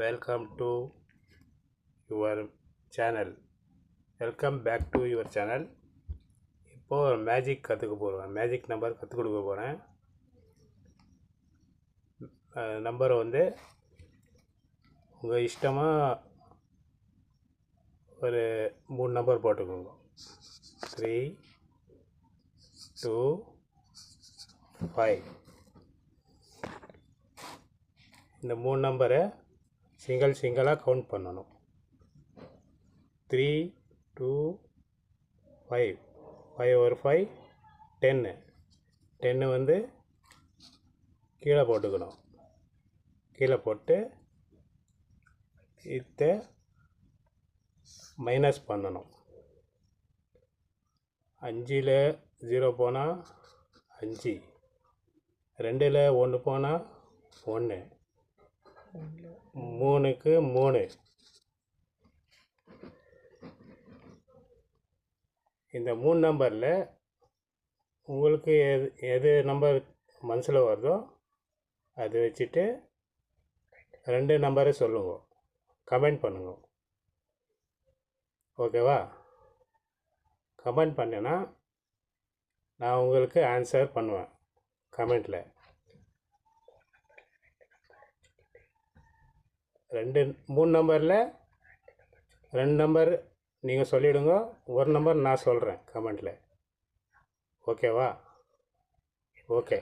welcome to your channel. Welcome back to your channel. இப்போ magic கற்றுக்க போகிறேன். Magic number கற்றுக் கொடுக்க போகிறேன். நம்பரை வந்து உங்கள் இஷ்டமாக ஒரு 3 நம்பர் போட்டுக்கோங்க. 3, 2, 5. இந்த 3 நம்பரை சிங்கிளாக கவுண்ட் பண்ணணும். 3, 2, 5. 5 ஒரு 5 10 வந்து கீழே போட்டுக்கணும். கீழே போட்டு இதை மைனஸ் பண்ணணும். 5ல் 0 போனால் 5, 2ல் 1 போனால் 1, 3க்கு 3. இந்த 3 நம்பரில் உங்களுக்கு எது நம்பர் மனசில் வருதோ அது வச்சுட்டு 2 நம்பரை சொல்லுங்க, கமெண்ட் பண்ணுங்க. ஓகேவா? கமெண்ட் பண்ணினா நான் உங்களுக்கு ஆன்சர் பண்ணுவேன் கமெண்டில். 3 நம்பரில் 2 நம்பர் நீங்கள் சொல்லிவிடுங்க, ஒரு நம்பர் நான் சொல்கிறேன் கமெண்டில். ஓகேவா? ஓகே.